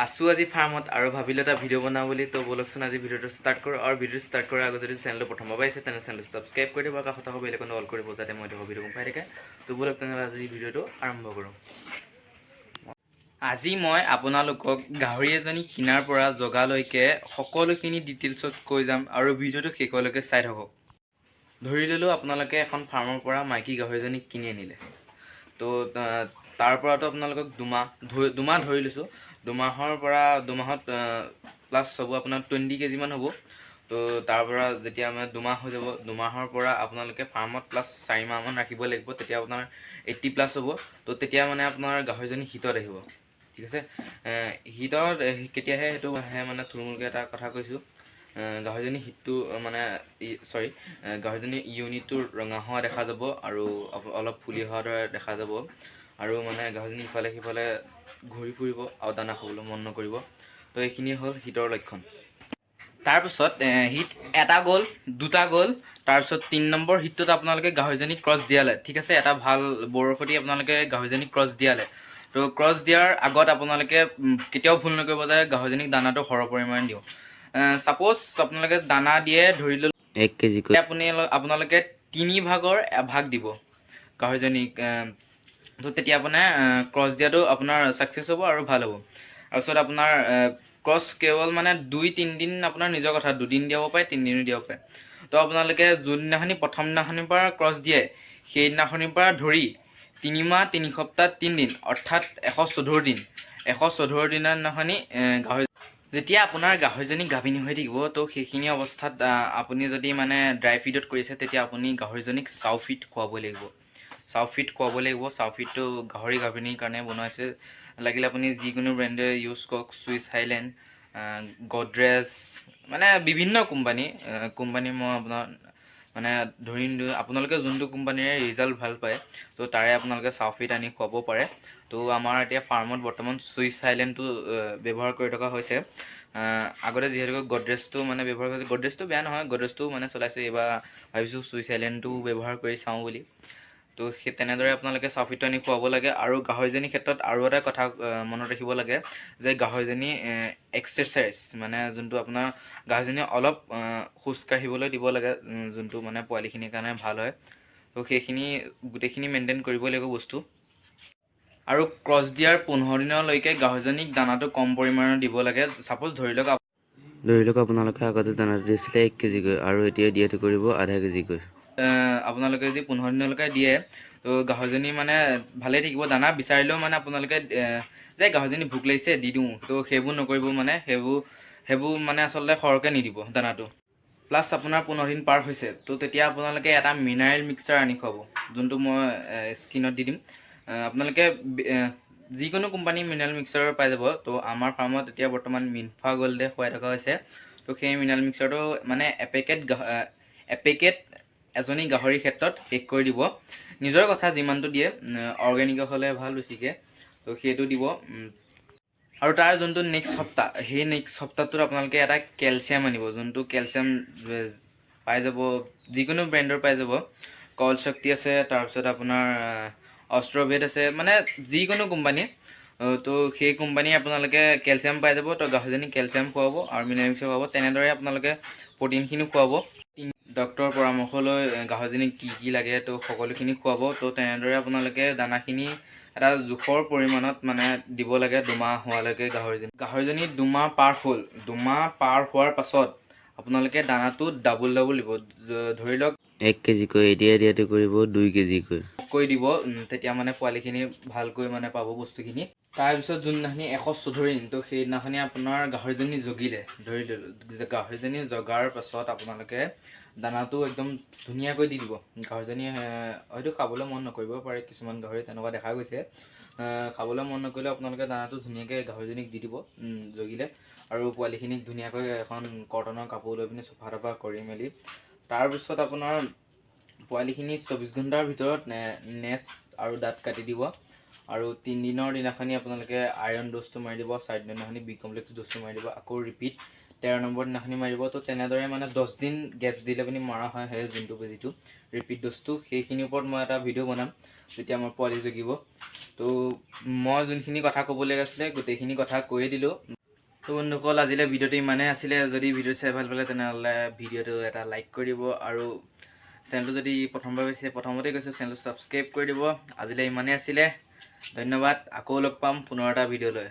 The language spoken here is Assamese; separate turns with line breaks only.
আছো আজি ফাৰ্মত আৰু ভাবিলোঁ এটা ভিডিঅ' বনাওঁ বুলি। তো বলকচোন আজি ভিডিঅ'টো ষ্টাৰ্ট কৰোঁ। আৰু ভিডিঅ'টো ষ্টাৰ্ট কৰাৰ আগত যদি চেনেলটো প্ৰথমবাৰ পাইছে তেনে চেনেলটো ছাবস্ক্ৰাইব কৰি দিব, কাষত থকা বেল আইকনটো অল কৰিব, যাতে মই দেখোঁ ভিডিঅ' পাই থাকে। তো বলক তেনেহ'লে আজি ভিডিঅ'টো আৰম্ভ কৰোঁ। আজি মই আপোনালোকক গাহৰি এজনী কিনাৰ পৰা জগালৈকে সকলোখিনি ডিটেইলছত কৈ যাম আৰু ভিডিঅ'টো শেষলৈকে চাই থাকক। ধৰি ল'লোঁ আপোনালোকে এখন ফাৰ্মৰ পৰা মাইকী গাহৰিজনী কিনি আনিলে। তো তাৰ পৰাতো আপোনালোকক দুমাহ ধৰি লৈছোঁ। দুমাহত প্লাছ হ'ব আপোনাৰ 20 কেজিমান হ'ব। তো তাৰ পৰা যেতিয়া মানে দুমাহ হৈ যাব, দুমাহৰ পৰা আপোনালোকে ফাৰ্মত প্লাছ 4 মাহমান ৰাখিব লাগিব, তেতিয়া আপোনাৰ 80+ হ'ব। তো তেতিয়া মানে আপোনাৰ গাহৰিজনী হিটত আহিব, ঠিক আছে। হিটত কেতিয়াহে সেইটো আহে মানে থুলমূলকৈ এটা কথা কৈছোঁ। গাহৰিজনী হিটটো মানে গাহৰিজনী ইউনিটটো ৰঙা হোৱা দেখা যাব আৰু অলপ ফুলি হোৱাৰ দৰে দেখা যাব, আৰু মানে গাহৰিজনী ইফালে সিফালে ঘূৰি ফুৰিব আৰু দানা খাবলৈ মন নকৰিব। তো এইখিনি হ'ল হিটৰ লক্ষণ। তাৰপিছত হিট এটা গ'ল, দুটা গ'ল, তাৰপিছত 3 নম্বৰ হিটটোত আপোনালোকে গাহৰিজনী ক্ৰছ দিয়ালে, ঠিক আছে। এটা ভাল বৰৰ সৈতে আপোনালোকে গাহৰিজনী ক্ৰছ দিয়ালে। তো ক্ৰছ দিয়াৰ আগত আপোনালোকে কেতিয়াও ভুল নকৰিব যে গাহৰিজনীক দানাটো সৰহ পৰিমাণে দিওঁ। ছাপ'জ আপোনালোকে দানা দিয়ে ধৰি ল'লে 1 কেজিকৈ, আপোনালোকে 3 ভাগৰ এভাগ দিব গাহৰিজনীক। তো তেতিয়া আপোনাৰ ক্ৰছ দিয়াটো আপোনাৰ ছাকচেছ হ'ব আৰু ভাল হ'ব। তাৰপিছত আপোনাৰ ক্ৰছ কেৱল মানে 2-3 দিন আপোনাৰ নিজৰ কথা, 2 দিন দিয়াব পাৰে, 3 দিনো দিয়াব পাৰে। তো আপোনালোকে যোনদিনাখনি প্ৰথম দিনাখনিৰ পৰা ক্ৰছ দিয়ে, সেইদিনাখনিৰ পৰা ধৰি 3 মাহ 3 সপ্তাহ 3 দিন, অৰ্থাৎ 114 দিন, 114 দিনৰ দিনাখনি গাহৰি যেতিয়া আপোনাৰ গাহৰিজনী গাভিনী হৈ থাকিব, তো সেইখিনি অৱস্থাত আপুনি যদি মানে ড্ৰাই ফিডত কৰিছে, তেতিয়া আপুনি গাহৰিজনীক চাউ ফিড খুৱাবই লাগিব। চাউ ফিডটো গাহৰি গাভিনীৰ কাৰণে বনাইছে। লাগিলে আপুনি যিকোনো ব্ৰেণ্ডে ইউজ কৰক, চুইচ হাইলেণ্ড, গডৰেজ, মানে বিভিন্ন কোম্পানী মই আপোনাৰ মানে ধৰি নিদিওঁ, আপোনালোকে যোনটো কোম্পানীৰে ৰিজাল্ট ভাল পায়, তো তাৰে আপোনালোকে চাউ ফিড আনি খুৱাব পাৰে। তো আমাৰ এতিয়া ফাৰ্মত বৰ্তমান চুইচ হাইলেণ্ডটো ব্যৱহাৰ কৰি থকা হৈছে। আগতে যিহেতুকে গডৰেজটো মানে ব্যৱহাৰ কৰিছে, গডৰেজটো বেয়া নহয়, গডৰেজটো মানে চলাইছোঁ। এইবাৰ ভাবিছোঁ চুইচ হাইলেণ্ডটো ব্যৱহাৰ কৰি চাওঁ বুলি। তো সেই তেনেদৰে আপোনালোকে চাউ ফিডটো আনি খুৱাব লাগে। আৰু গাহৰিজনীৰ ক্ষেত্ৰত আৰু এটা কথা মনত ৰাখিব লাগে যে গাহৰিজনী এক্সাৰচাইজ মানে যোনটো আপোনাৰ গাহৰিজনী অলপ খোজকাঢ়িবলৈ দিব লাগে, যোনটো মানে পোৱালিখিনিৰ কাৰণে ভাল হয়। তো সেইখিনি গোটেইখিনি মেইনটেইন কৰিব লাগিব বস্তু। আৰু ক্ৰছ দিয়াৰ 15 দিনলৈকে গাহৰিজনীক দানাটো কম পৰিমাণৰ দিব লাগে। ছাপ'জ ধৰি লওক আপোনালোকে আগতে দানাটো দিছিলে 1 কেজিকৈ, আৰু এতিয়া দিয়াটো কৰিব আধা কেজিকৈ। আপোনালোকে যদি 15 দিনলৈকে দিয়ে, তো গাহৰিজনী মানে ভালেই থাকিব। দানা বিচাৰিলেও মানে আপোনালোকে যে গাহৰিজনী ভোক লাগিছে দি দিওঁ, তো সেইবোৰ নকৰিব। মানে সেইবোৰ মানে আচলতে সৰহকৈ নিদিব দানাটো। প্লাছ আপোনাৰ 15 দিন পাৰ হৈছে, তো তেতিয়া আপোনালোকে এটা মিনাৰেল মিক্সাৰ আনি খুৱাব, যোনটো মই স্ক্ৰীণত দি দিম। আপোনালোকে যিকোনো কোম্পানীৰ মিনাৰেল মিক্সাৰ পাই যাব। তো আমাৰ ফাৰ্মত এতিয়া বৰ্তমান মিনফা গল্ডে খুৱাই থকা হৈছে। তো সেই মিনাৰেল মিক্সাৰটো মানে এপেকেট এজনী গাহৰিৰ ক্ষেত্ৰত শেষ কৰি দিব। নিজৰ কথা যিমানটো দিয়ে, অৰ্গেনিক হ'লে ভাল বেছিকৈ, তো সেইটো দিব। আৰু তাৰ যোনটো নেক্সট সপ্তাহ, সেই নেক্সট সপ্তাহটোত আপোনালোকে এটা কেলছিয়াম আনিব, যোনটো কেলছিয়াম পাই যাব যিকোনো ব্ৰেণ্ডৰ পাই যাব। কল শক্তি আছে, তাৰপিছত আপোনাৰ অষ্ট্ৰভেদ আছে, মানে যিকোনো কোম্পানী। তো সেই কোম্পানী আপোনালোকে কেলছিয়াম পাই যাব। তো গাহৰিজনী কেলছিয়াম খুৱাব আৰু মিনাৰেল মিক্সাৰ খুৱাব। তেনেদৰে আপোনালোকে প্ৰটিনখিনি খুৱাব। ডক্তৰৰ পৰামৰ্শ লৈ গাহৰিজনীক কি লাগে, তো সকলোখিনি খুৱাব। তো তেনেদৰে আপোনালোকে দানাখিনি এটা জোখৰ পৰিমাণত মানে দিব লাগে 2 মাহ হোৱালৈকে। গাহৰিজনী 2 মাহ পাৰ হ'ল, 2 মাহ পাৰ হোৱাৰ পাছত আপোনালোকে দানাটো ডাবুল দিব। ধৰি লওক 1 কেজিকৈ, এতিয়া দিয়াটো কৰিব 2 কেজিকৈ দিব। তেতিয়া মানে পোৱালিখিনি ভালকৈ মানে পাব বস্তুখিনি। তাৰপিছত যোনদিনাখনি 114 দিন, তো সেইদিনাখনি আপোনাৰ গাহৰিজনী জগিলে, ধৰি ল'লোঁ যে গাহৰিজনী জগাৰ পাছত আপোনালোকে দানাটো একদম ধুনীয়াকৈ দি দিব। গাহৰিজনীয়ে হয়তো খাবলৈ মন নকৰিব পাৰে, কিছুমান গাহৰি তেনেকুৱা দেখা গৈছে। খাবলৈ মন নকৰিলে আপোনালোকে দানাটো ধুনীয়াকৈ গাহৰিজনীক দি দিব জগিলে। আৰু পোৱালিখিনিক ধুনীয়াকৈ এখন কটনৰ কাপোৰ লৈ পিনি চফা তফা কৰি মেলি, তাৰপিছত আপোনাৰ পোৱালিখিনি 24 ঘণ্টাৰ ভিতৰত নেচ আৰু দাঁত কাটি দিব। আৰু 3 দিনৰ দিনাখনি আপোনালোকে আইৰণ ড'জটো মাৰি দিব, 4 দিনৰ দিনাখনি বি কমপ্লেক্স ড'জটো মাৰি দিব। আকৌ ৰিপিট 13 নম্বৰ দিনাখনি মাৰিব। তো তেনেদৰে মানে 10 দিন গেপছ দিলে পিনি মৰা হয় সেই যোনটো বেজীটো ৰিপিট ড'জটো, সেইখিনিৰ ওপৰত মই এটা ভিডিঅ' বনাম যেতিয়া মোৰ পোৱালি জগিব। তো মই যোনখিনি কথা ক'বলৈ আছিলে গোটেইখিনি কথা কৈয়ে দিলোঁ। তো বন্ধুসকল, আজিলৈ ভিডিঅ'টো ইমানেই আছিলে। যদি ভিডিঅ' চাই ভাল পালে তেনেহ'লে ভিডিঅ'টো এটা লাইক কৰি দিব, আৰু চেনেলটো যদি প্ৰথমবাৰ হৈছে প্ৰথমতে কৈছোঁ চেনেলটো ছাবস্ক্ৰাইব কৰি দিব। আজিলৈ ইমানেই আছিলে, ধন্যবাদ। আকৌ লগ পাম পুনৰ এটা ভিডিঅ' লৈ।